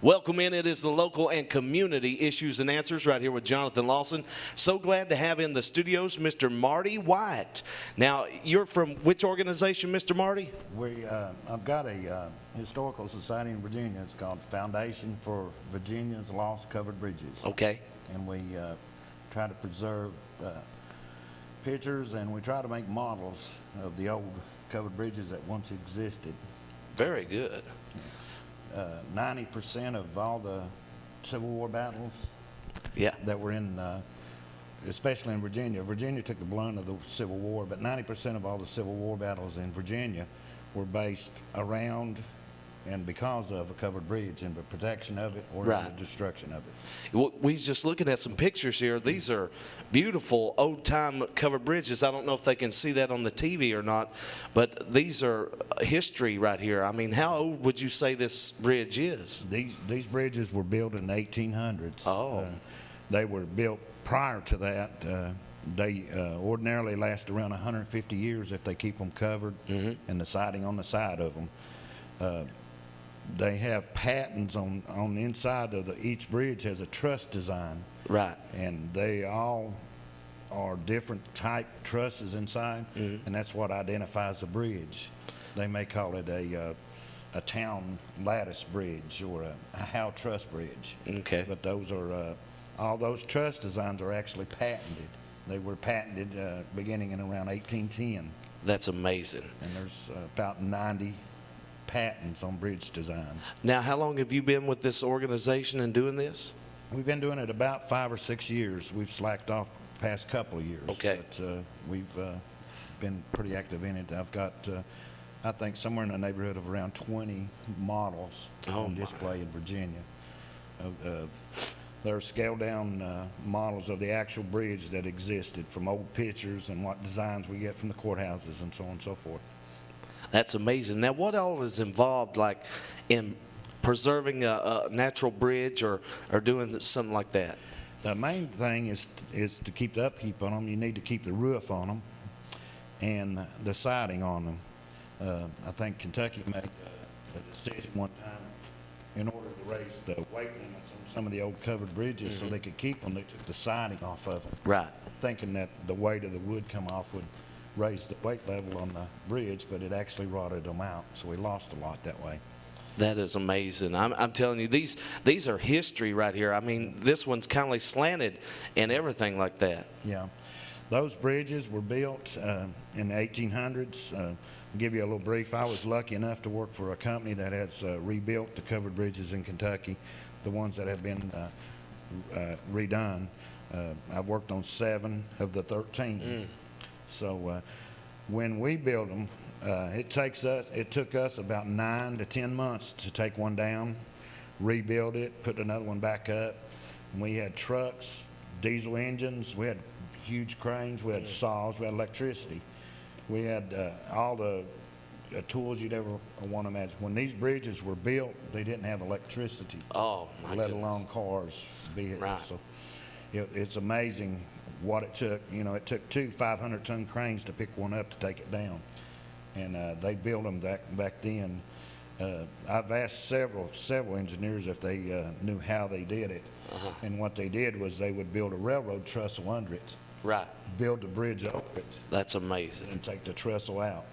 Welcome in. It is the local and community issues and answers right here with Jonathan Lawson. So glad to have in the studios Mr. Marty White. Now, you're from which organization, Mr. Marty? I've got a historical society in Virginia. It's called Foundation for Virginia's Lost Covered Bridges. Okay. And we try to preserve pictures, and we try to make models of the old covered bridges that once existed. Very good. 90% of all the Civil War battles that were in, especially in Virginia. Virginia took the brunt of the Civil War, but 90% of all the Civil War battles in Virginia were based around and because of a covered bridge and the protection of it or the destruction of it. Well, we was just looking at some pictures here. These are beautiful old-time covered bridges. I don't know if they can see that on the TV or not, but these are history right here. I mean, how old would you say this bridge is? These bridges were built in the 1800s. Oh. They were built prior to that. They ordinarily last around 150 years if they keep them covered and the siding on the side of them. They have patterns on the inside of each bridge has a truss design. Right. And they all are different type trusses inside, and that's what identifies the bridge. They may call it a town lattice bridge or a howe truss bridge. Okay. But those are all those truss designs are actually patented. They were patented beginning in around 1810. That's amazing. And there's about 90 patents on bridge design. Now, how long have you been with this organization and doing this? We've been doing it about 5 or 6 years. We've slacked off the past couple of years. Okay. But we've been pretty active in it. I've got, I think, somewhere in the neighborhood of around 20 models on display in Virginia. They're scaled down models of the actual bridge that existed from old pictures and what designs we get from the courthouses and so on and so forth. That's amazing. Now, what all is involved, like, in preserving a natural bridge or doing something like that? The main thing is to keep the upkeep on them. You need to keep the roof on them and the siding on them. I think Kentucky made a decision one time in order to raise the weight limits on some of the old covered bridges so they could keep them. They took the siding off of them. Right. Thinking that the weight of the wood come off would raise the weight level on the bridge, but it actually rotted them out, so we lost a lot that way. That is amazing. I'm telling you, these are history right here. I mean, this one's kind of slanted and everything like that. Yeah. Those bridges were built in the 1800s. I'll give you a little brief. I was lucky enough to work for a company that has rebuilt the covered bridges in Kentucky, the ones that have been redone. I've worked on 7 of the 13. So when we build them, it took us about 9 to 10 months to take one down, rebuild it, put another one back up. And we had trucks, diesel engines, we had huge cranes, we had saws, we had electricity. We had all the tools you'd ever want to imagine. When these bridges were built, they didn't have electricity, let alone cars, vehicles. Right. So it's amazing what it took. You know, it took 2 500-ton cranes to pick one up to take it down, and they built them back then. I've asked several engineers if they knew how they did it, and what they did was they would build a railroad trestle under it, build the bridge over it. That's amazing. And take the trestle out.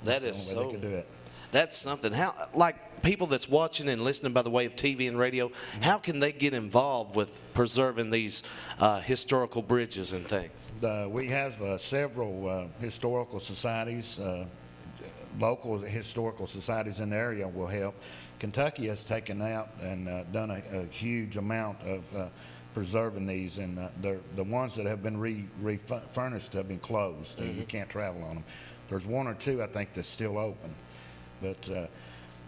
That is so. They could do it. That's something. How, like, people that's watching and listening by the way of TV and radio, how can they get involved with preserving these historical bridges and things? We have several historical societies. Local historical societies in the area will help. Kentucky has taken out and done a huge amount of preserving these, and the ones that have been refurnished have been closed. You can't travel on them. There's 1 or 2, I think, that's still open. But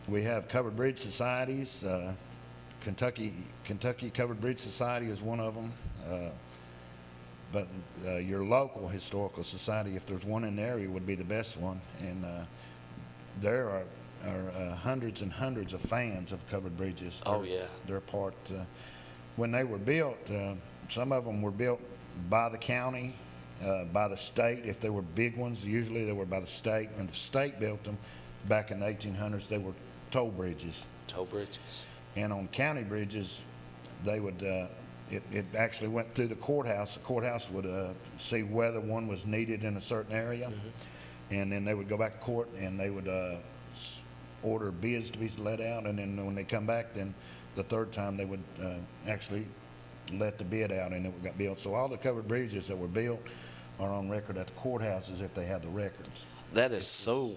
we have covered bridge societies. Kentucky Covered Bridge Society is one of them. But your local historical society, if there's one in the area, would be the best one. And there are hundreds and hundreds of fans of covered bridges. They're part. When they were built, some of them were built by the county, by the state. If they were big ones, usually they were by the state. When the state built them back in the 1800s, they were toll bridges. Toll bridges. And on county bridges, they would, it actually went through the courthouse. The courthouse would see whether one was needed in a certain area, and then they would go back to court and they would order bids to be let out, and then when they come back, then the third time they would actually let the bid out, and it got built. So all the covered bridges that were built are on record at the courthouses if they have the records. That is so.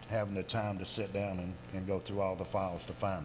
Having the time to sit down and go through all the files to find them.